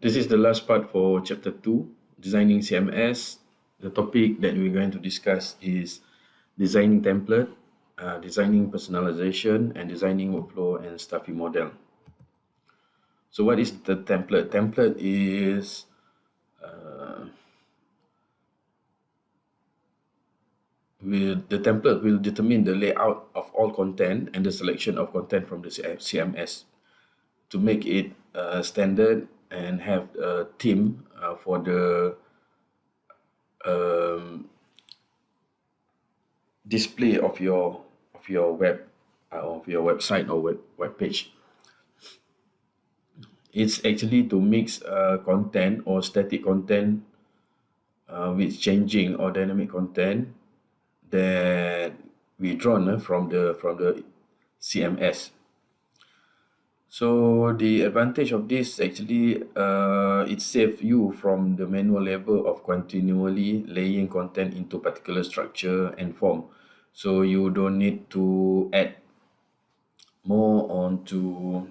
This is the last part for chapter 2, designing CMS. The topic that we're going to discuss is designing template, designing personalization, and designing workflow and staffing model. So what is the template? Template is the template will determine the layout of all content and the selection of content from the CMS to make it standard and have a theme for the um, display of your website or web page. It's actually to mix content or static content with changing or dynamic content that we drawn from the CMS. So the advantage of this actually it saves you from the manual labor of continually laying content into particular structure and form. So you don't need to add more onto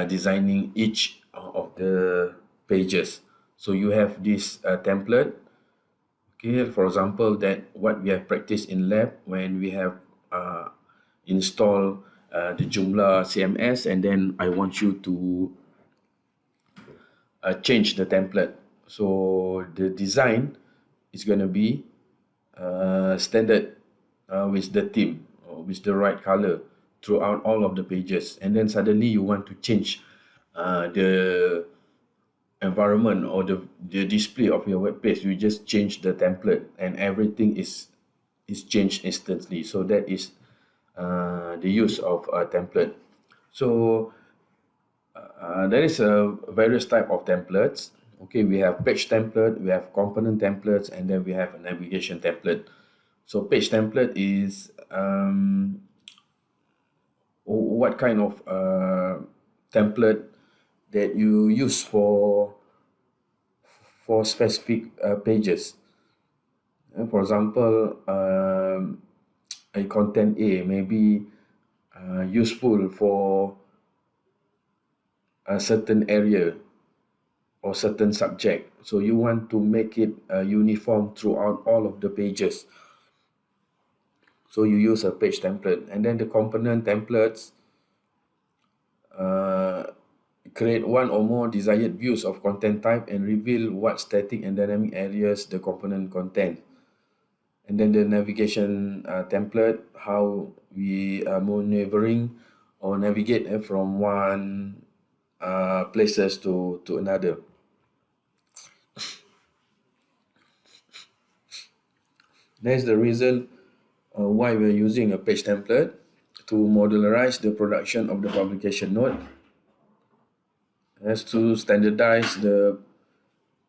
designing each of the pages. So you have this template. Okay, for example, that what we have practiced in lab when we have installed the Joomla CMS, and then I want you to change the template. So the design is going to be standard with the theme, with the right color throughout all of the pages. And then suddenly you want to change the environment or the display of your web page. You just change the template and everything is changed instantly. So that is the use of a template. So there is a various type of templates. Okay, we have page template, we have component templates, and then we have a navigation template. So page template is what kind of template that you use for specific pages. For example, a content A may be useful for a certain area or certain subject. So you want to make it uniform throughout all of the pages. So you use a page template, and then the component templates create one or more desired views of content type and reveal what static and dynamic areas the component contain. And then the navigation template, how we are maneuvering or navigate from one places to another. That's the reason why we're using a page template to modularize the production of the publication note, as to standardize the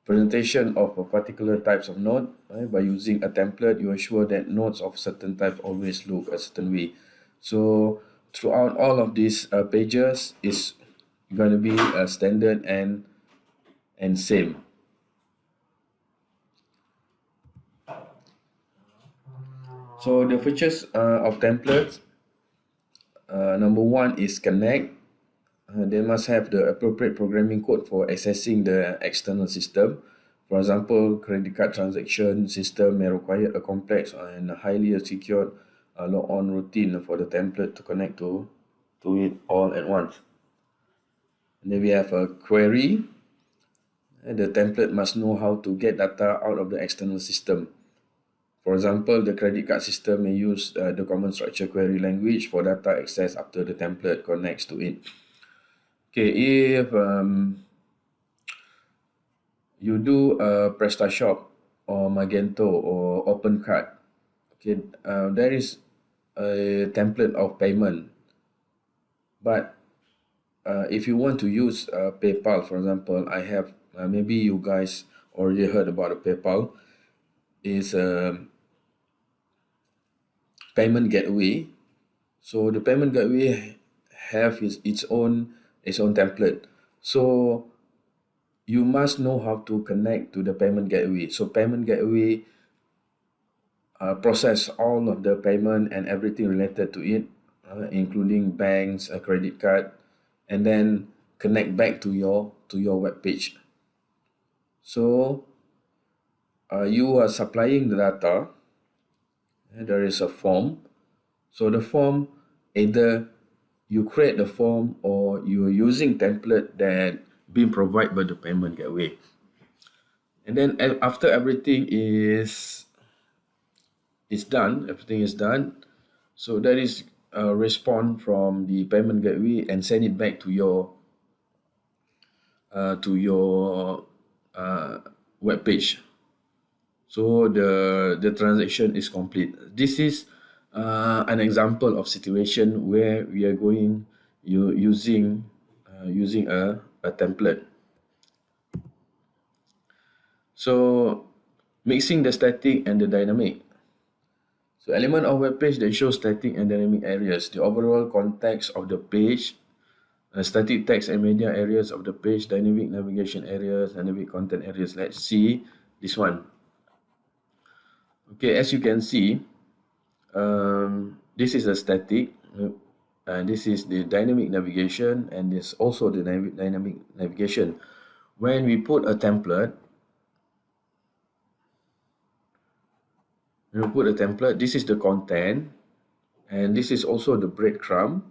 presentation of a particular types of note. Right? By using a template, you ensure that notes of certain type always look a certain way. So throughout all of these pages is going to be standard and same. So the features of templates, number one is connect. They must have the appropriate programming code for accessing the external system. For example, credit card transaction system may require a complex and highly secured log-on routine for the template to connect to it all at once. And then we have a query. The template must know how to get data out of the external system. For example, the credit card system may use the common structure query language for data access after the template connects to it. Okay, if you do a PrestaShop or Magento or OpenCard, okay, there is a template of payment. But if you want to use PayPal, for example, I have maybe you guys already heard about a PayPal. Is a payment gateway. So the payment gateway have its own template. So you must know how to connect to the payment gateway. So payment gateway process all of the payment and everything related to it, including banks, a credit card, and then connect back to your web page. So you are supplying the data, and there is a form. So the form, either you create the form or you're using template that being provided by the payment gateway. And then after everything is done. So that is a response from the payment gateway and send it back to your web page. So the transaction is complete. This is an example of situation where we are using a template. So mixing the static and the dynamic. So element of web page that shows static and dynamic areas. The overall context of the page, static text and media areas of the page, dynamic navigation areas, dynamic content areas. Let's see this one. Okay, as you can see, this is a static, and this is the dynamic navigation, and this also the dynamic navigation. When we put a template, this is the content, and this is also the breadcrumb.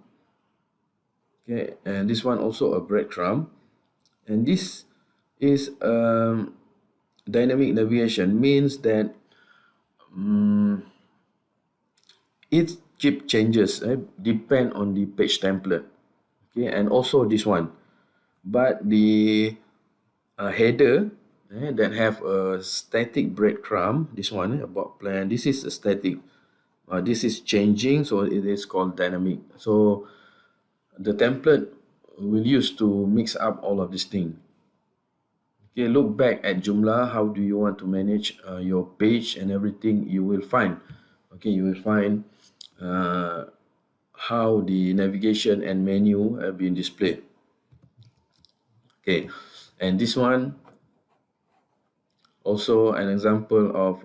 Okay, and this one also a breadcrumb, and this is dynamic navigation, means that it keep changes depend on the page template. Okay, and also this one, but the header that have a static breadcrumb, this one about plan, this is a static, this is changing, so it is called dynamic. So the template will use to mix up all of these things. Okay, look back at Joomla. How do you want to manage your page and everything? You will find, okay, you will find how the navigation and menu have been displayed. Okay, and this one also an example of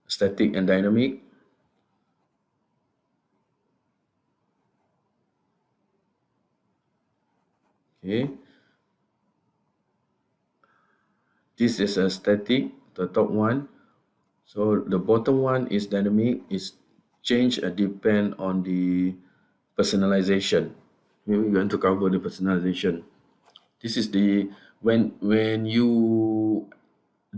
static and dynamic. Okay, this is a static, the top one. So the bottom one is dynamic, is change depend on the personalization. Maybe we're going to cover the personalization. This is the when you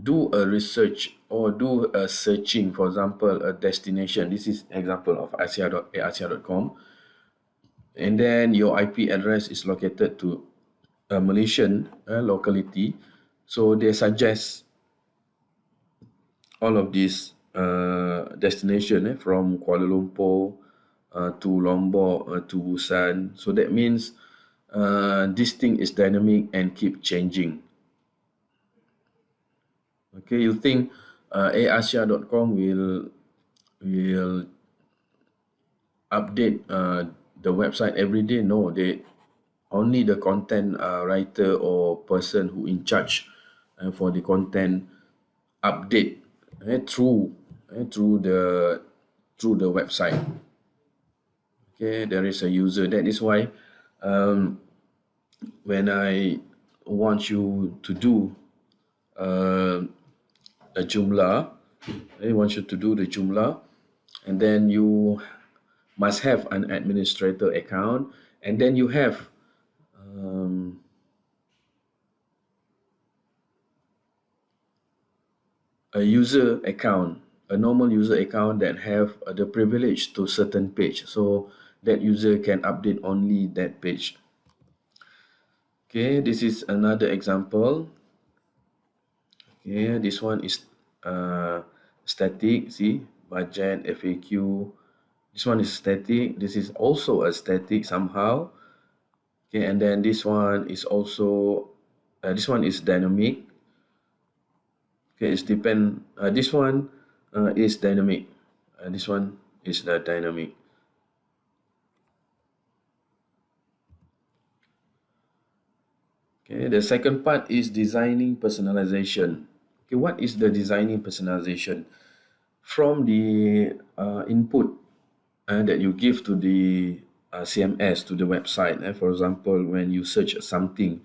do a research or do a searching, for example, a destination. This is example of asia.com, and then your IP address is located to a Malaysian locality. So they suggest all of these destination from Kuala Lumpur to Lombok to Busan. So that means this thing is dynamic and keep changing. Okay, you think aasia.com will update the website every day? No, they only the content writer or person who in charge for the content update through the website. Okay, there is a user. That is why when I want you to do a Joomla, I want you to do the Joomla, and then you must have an administrator account, and then you have a user account, a normal user account that have the privilege to certain page, so that user can update only that page. Okay, this is another example. Okay, this one is static. See, budget, FAQ. This one is static. This is also a static somehow. Okay, and then this one is also this one is dynamic. Okay, it's depend. This one is dynamic. This one is the dynamic. Okay, the second part is designing personalization. Okay, what is the designing personalization? From the input that you give to the CMS to the website. For example, when you search something,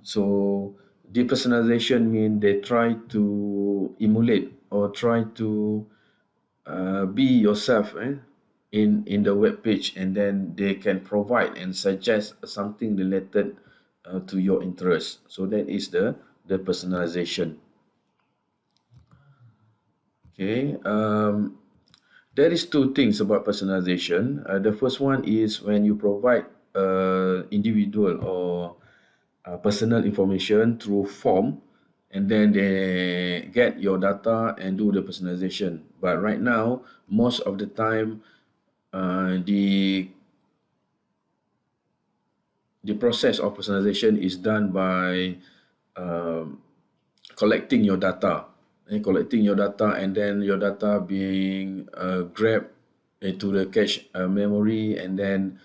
so depersonalization mean they try to emulate or try to be yourself in the web page, and then they can provide and suggest something related to your interest. So that is the personalization. Okay. There is two things about personalization. The first one is when you provide individual or personal information through form, and then they get your data and do the personalization. But right now, most of the time, the process of personalization is done by um, collecting your data, and then your data being grabbed into the cache memory, and then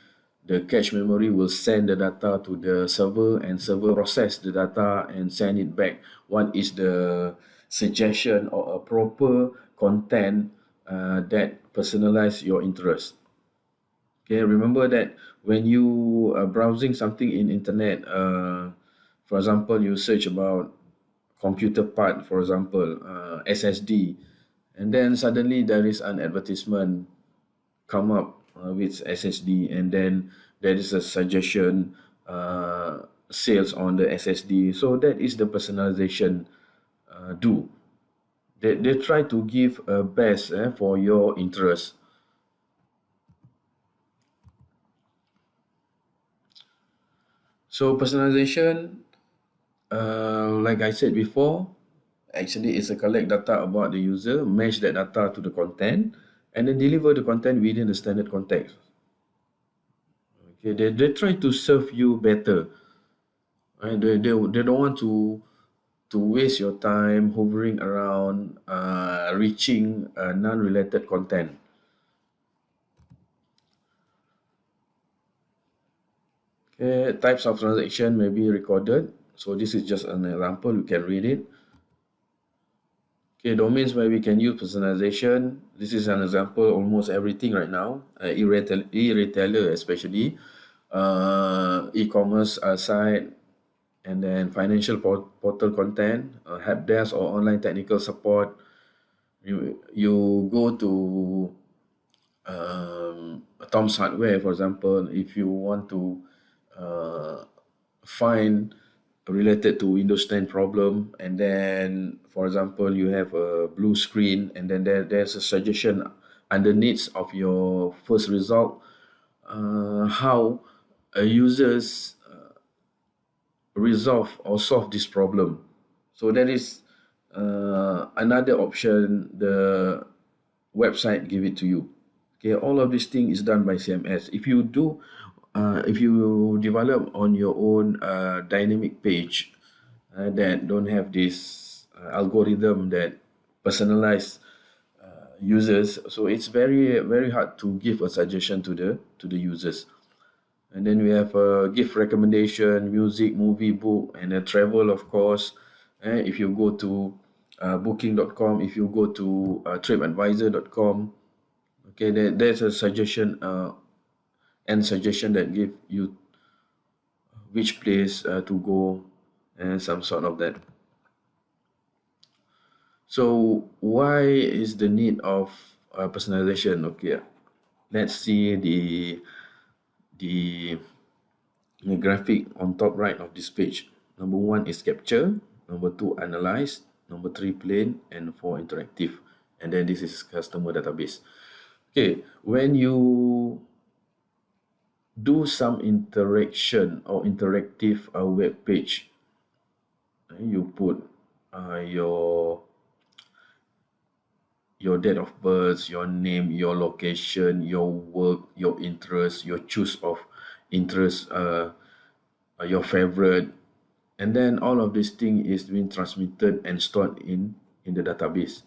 the cache memory will send the data to the server, and server process the data and send it back. What is the suggestion or a proper content that personalize your interest? Okay, remember that when you are browsing something in internet, for example, you search about computer part, for example, SSD, and then suddenly there is an advertisement come up with SSD, and then there is a suggestion sales on the SSD. So that is the personalization do. They try to give a best for your interest. So personalization, like I said before, actually it's a collect data about the user, match that data to the content, and then deliver the content within the standard context. Okay, they try to serve you better. Right? They don't want to waste your time hovering around reaching non-related content. Okay, types of transaction may be recorded. So this is just an example. You can read it. Okay, domains where we can use personalization. This is an example. Almost everything right now, e-retailer especially, e-commerce site, and then financial portal content, help desk or online technical support. You go to Tom's Hardware, for example, if you want to uh, find related to Windows 10 problem, and then, for example, you have a blue screen, and then there's a suggestion underneath of your first result, how users resolve or solve this problem. So that is another option the website give it to you. Okay, all of this thing is done by CMS. If you develop on your own dynamic page that don't have this algorithm that personalize users, so it's very hard to give a suggestion to the users. And then we have a gift recommendation, music, movie, book, and a travel, of course. If you go to booking.com, if you go to tripadvisor.com, okay, there's a suggestion and suggestion that give you which place to go and some sort of that. So why is the need of personalization? Okay, let's see the graphic on top right of this page. Number one is capture, number two analyze, number three plain, and four interactive. And then this is customer database. Okay, when you do some interaction or interactive web page, you put your date of birth, your name, your location, your work, your interest, your choose of interest, your favorite, and then all of this thing is being transmitted and stored in the database.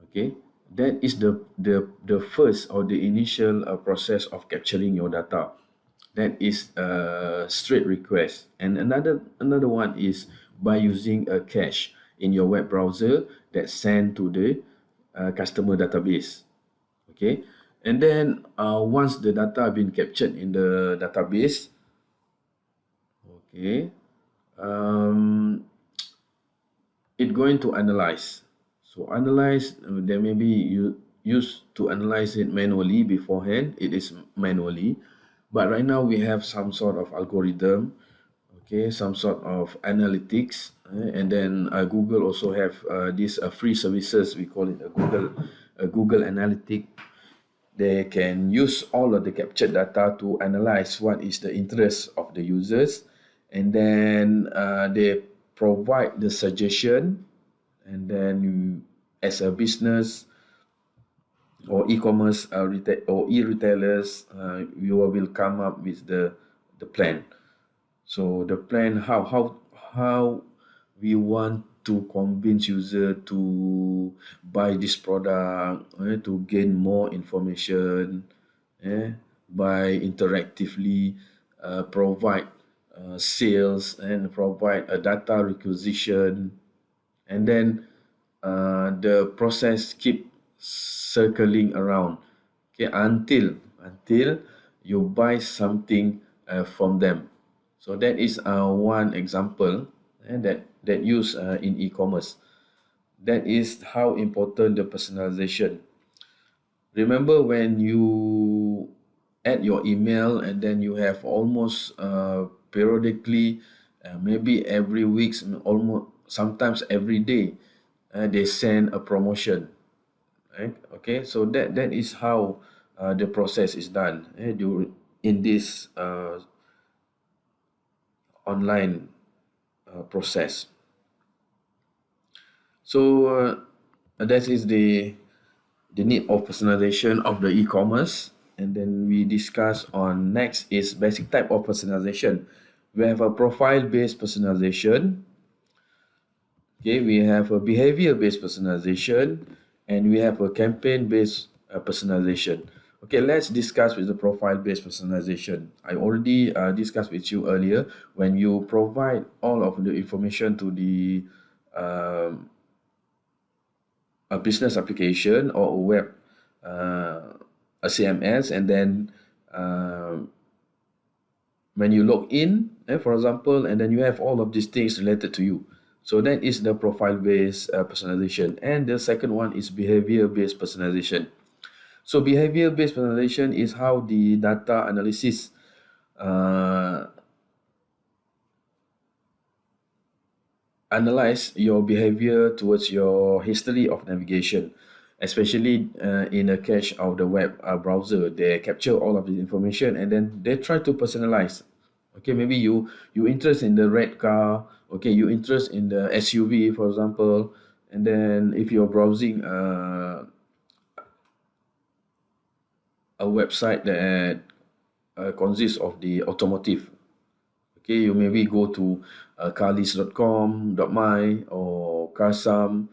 Okay, that is the first or the initial process of capturing your data. That is a straight request. And another one is by using a cache in your web browser that send to the customer database. Okay, And then once the data have been captured in the database, okay, um, it going to analyze. So analyze, there may be you used to analyze it manually beforehand. It is manually, but right now we have some sort of algorithm, okay, some sort of analytics, and then Google also have these free services. We call it a Google Analytic. They can use all of the captured data to analyze what is the interest of the users, and then they provide the suggestion, and then you, as a business or e-commerce or e-retailers, you will come up with the plan. So the plan, how we want to convince user to buy this product, to gain more information, by interactively provide sales and provide a data requisition, and then the process keep circling around, okay, until you buy something from them. So that is one example that use in e-commerce. That is how important the personalization. Remember when you add your email, and then you have almost periodically, maybe every week, almost sometimes every day, they send a promotion, right? Okay, so that is how the process is done, in this online process. So that is the need of personalization of the e-commerce. And then we discuss on next is basic type of personalization. We have a profile based personalization. Okay, we have a behavior based personalization, and we have a campaign based personalization. Okay, let's discuss with the profile based personalization. I already discussed with you earlier. When you provide all of the information to the um, a business application or a web, a CMS, and then when you log in, for example, and then you have all of these things related to you. So that is the profile-based personalization. And the second one is behavior-based personalization. So behavior-based personalization is how the data analysis uh, analyze your behavior towards your history of navigation, especially in a cache of the web browser. They capture all of the information, and then they try to personalize. Okay, maybe you interest in the red car. Okay, you interest in the SUV, for example, and then if you're browsing a website that consists of the automotive. Okay, you maybe go to carlist.com.my or Karsam,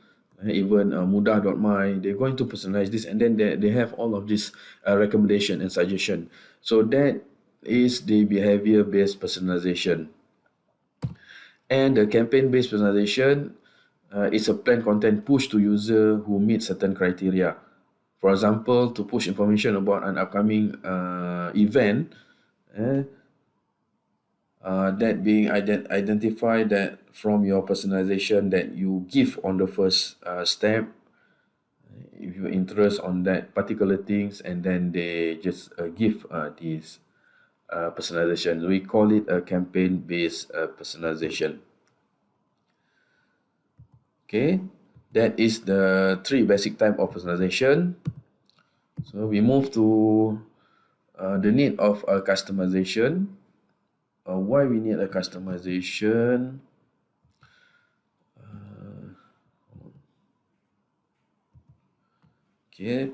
even mudah.my. They're going to personalize this, and then they have all of this recommendation and suggestion. So that is the behavior-based personalization. And the campaign-based personalization is a planned content push to user who meet certain criteria. For example, to push information about an upcoming event, that being identified that from your personalization that you give on the first step, if you interest on that particular things, and then they just give these personalization. We call it a campaign based personalization. Okay, that is the three basic type of personalization. So we move to the need of a customization. Why we need a customization? Okay.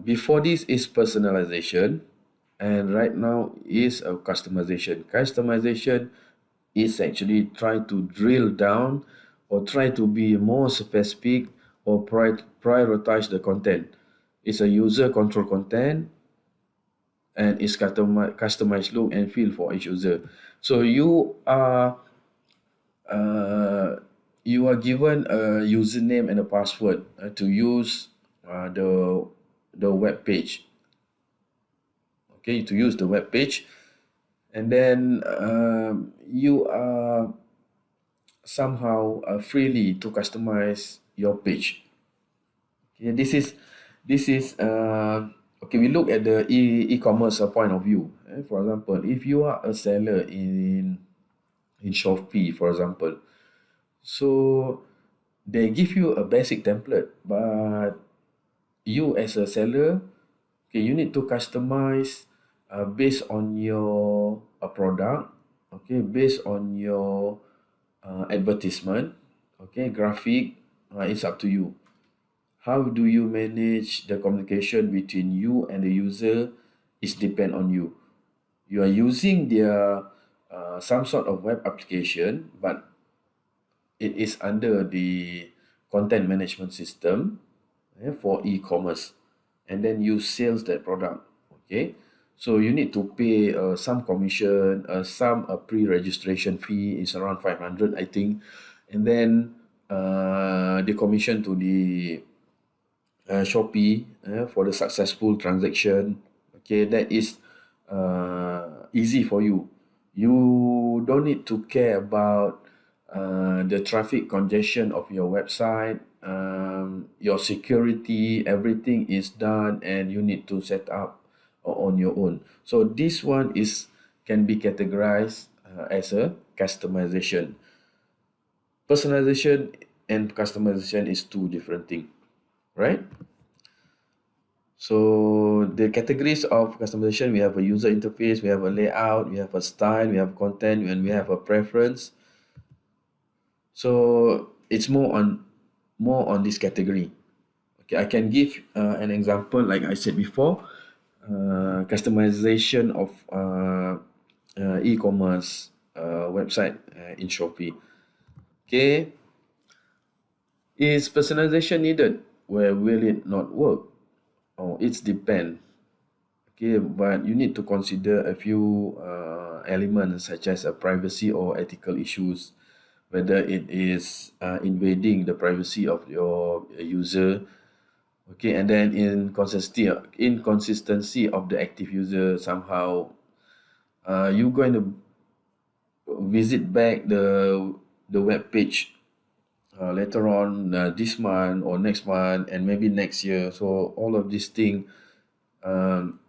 Before this is personalization, and right now is a customization. Customization is actually try to drill down or try to be more specific or prioritize the content. It's a user control content, and it's customized look and feel for each user. So uh, you are given a username and a password to use the web page. Okay, to use the web page, and then you are somehow freely to customize your page. Okay, this is okay. We look at the e-commerce point of view. For example, if you are a seller in Shopee, for example, so they give you a basic template, but you as a seller, okay, you need to customize based on your product, okay, based on your advertisement, okay, graphic. It's up to you. How do you manage the communication between you and the user? Is depend on you. You are using their some sort of web application, but it is under the content management system, for e-commerce, and then you sales that product. Okay, so you need to pay some commission, some pre-registration fee is around 500, I think, and then the commission to the Shopee for the successful transaction. Okay, that is easy for you. You don't need to care about the traffic congestion of your website, your security, everything is done, and you need to set up on your own. So this one is can be categorized as a customization. Personalization and customization is two different things, right? So the categories of customization, we have a user interface, we have a layout, we have a style, we have content, and we have a preference. So it's more on this category. Okay, I can give an example, like I said before, customization of e-commerce website in Shopee. Okay, is personalization needed? Where will it not work? Oh, it's depend. Okay, but you need to consider a few elements such as privacy or ethical issues, whether it is invading the privacy of your user. Okay, and then inconsistency of the active user. Somehow, you're going to visit back the web page later on this month or next month and maybe next year. So all of these things, um,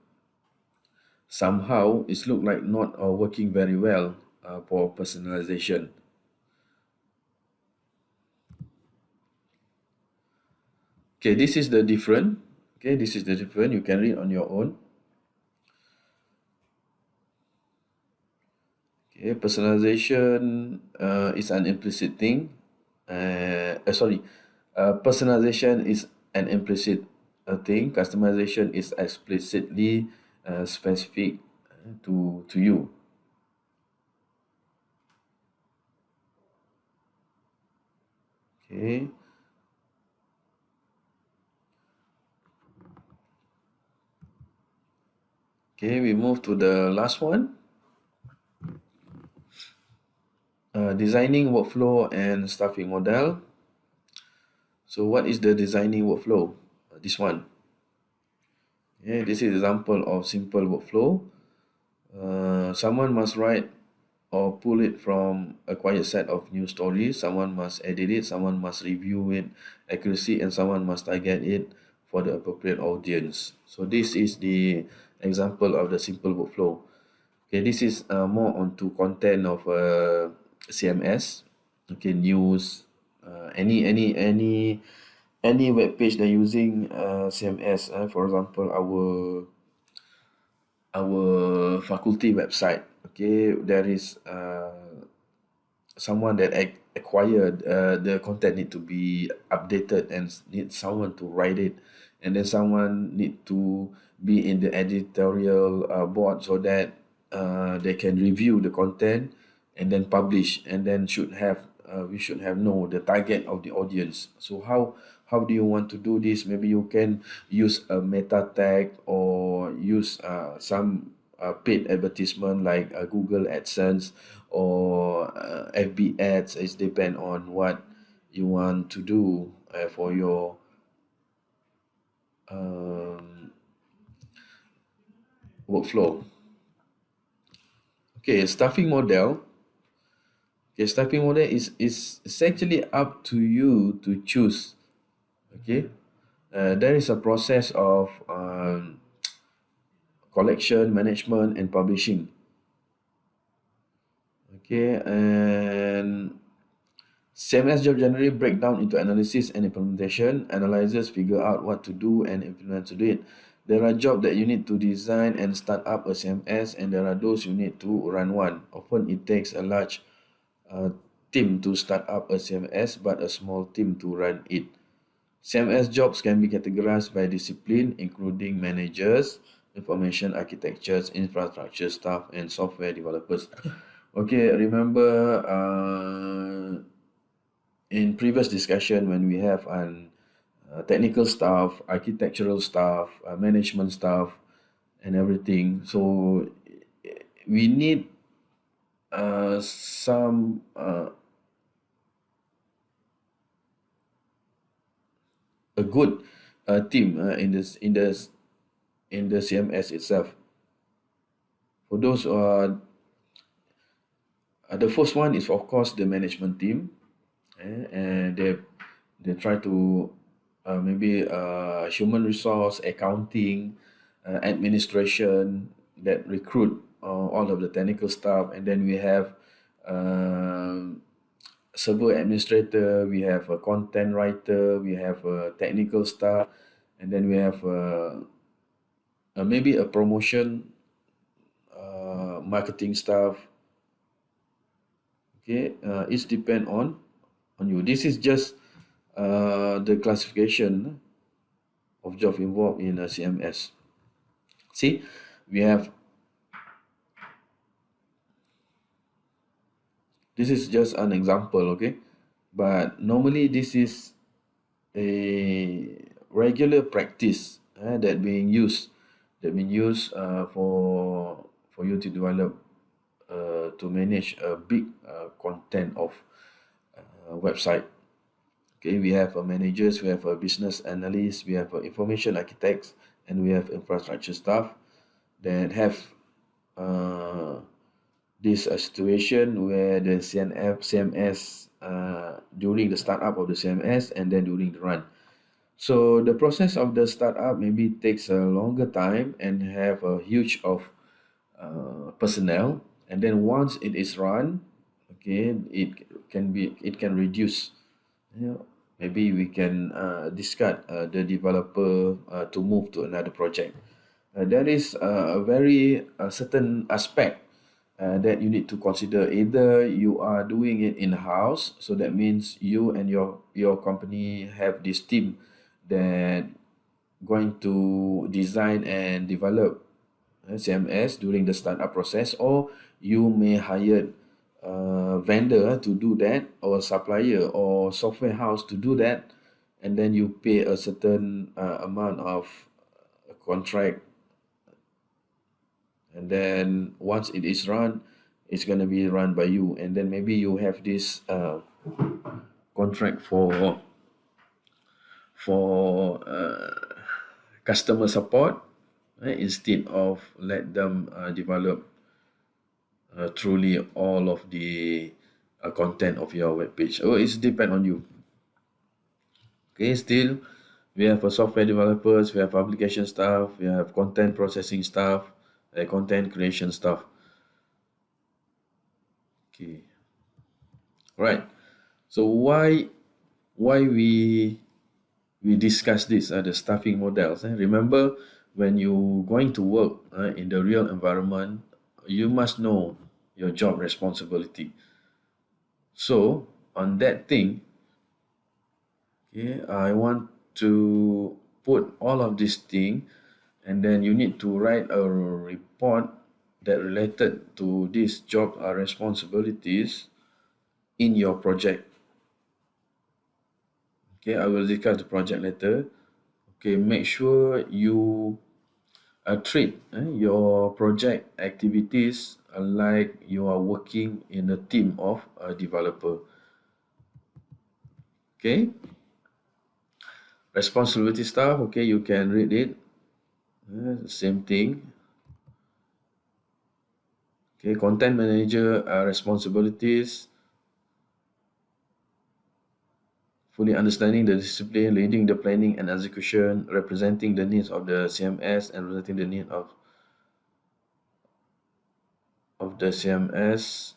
somehow it's look like not working very well for personalization. Okay, this is the different. Okay, this is the different. You can read on your own. Okay, personalization is an implicit thing. Sorry, personalization is an implicit thing. Customization is explicitly specific to you. Okay. Okay, we move to the last one. Designing workflow and staffing model. So what is the designing workflow? This one. Yeah, this is example of simple workflow. Someone must write or pull it from a quiet set of news stories. Someone must edit it. Someone must review it accuracy, and someone must target it for the appropriate audience. So this is the example of the simple workflow. Okay, this is more onto content of CMS. Okay, news, any web page that using CMS. For example, our faculty website. Okay, there is someone that acquired the content need to be updated and need someone to write it, and then someone need to be in the editorial board so that they can review the content and then publish, and then we should have know the target of the audience. So how do you want to do this? Maybe you can use a meta tag or use some paid advertisement like Google AdSense or FB ads. It depend on what you want to do for your um, workflow. Okay, staffing model. Okay, staffing model is essentially up to you to choose. Okay, there is a process of collection, management, and publishing. Okay, and CMS job generally break down into analysis and implementation. Analyzers figure out what to do and implement to do it. There are jobs that you need to design and start up a CMS, and there are those you need to run one. Often it takes a large uh, team to start up a CMS, but a small team to run it. CMS jobs can be categorized by discipline, including managers, information architectures, infrastructure staff, and software developers. Okay, remember in previous discussion when we have an technical staff, architectural staff, management staff, and everything. So we need some a good team in the CMS itself. For those the first one is of course the management team, and they try to maybe human resource, accounting, administration that recruit all of the technical staff, and then we have server administrator, we have a content writer, we have a technical staff, and then we have maybe a promotion marketing staff. Okay, it's depend on you. This is just the classification of job involved in a CMS. See, we have this is just an example, okay? But normally this is a regular practice that being used for you to develop to manage a big content of website. Okay, we have managers, we have business analysts, we have information architects, and we have infrastructure staff that have uh, this situation where the CMS during the startup of the CMS and then during the run. So the process of the startup maybe takes a longer time and have a huge of personnel, and then once it is run, okay, it can reduce. You know, maybe we can discard the developer to move to another project. There is a very certain aspect that you need to consider. Either you are doing it in house, so that means you and your company have this team that going to design and develop CMS during the startup process, or you may hire a vendor to do that, or a supplier or software house to do that, and then you pay a certain amount of contract, and then once it is run, it's going to be run by you, and then maybe you have this contract for customer support, instead of let them develop truly all of the content of your web page. Oh, it's depend on you. Okay, still we have software developers, we have application staff, we have content processing staff, content creation staff. Okay, right. So why we discuss this the staffing models? Remember, when you going to work in the real environment, you must know your job responsibility. So on that thing, okay, I want to put all of this thing, and then you need to write a report that related to these job responsibilities in your project. Okay, I will discuss the project later. Okay, make sure you treat your project activities like you are working in a team of a developer. Okay, Responsibility staff, okay, you can read it. Same thing. Okay, content manager responsibilities, fully understanding the discipline, leading the planning and execution, representing the needs of the CMS and representing the need of the CMS.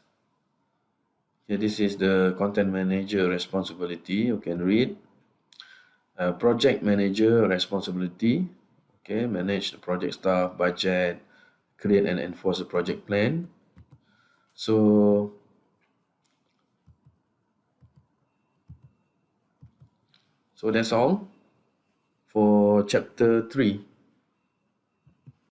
Okay, this is the content manager responsibility. You can read. Project manager responsibility. Okay, manage the project staff, budget, create and enforce a project plan. So that's all for chapter 3.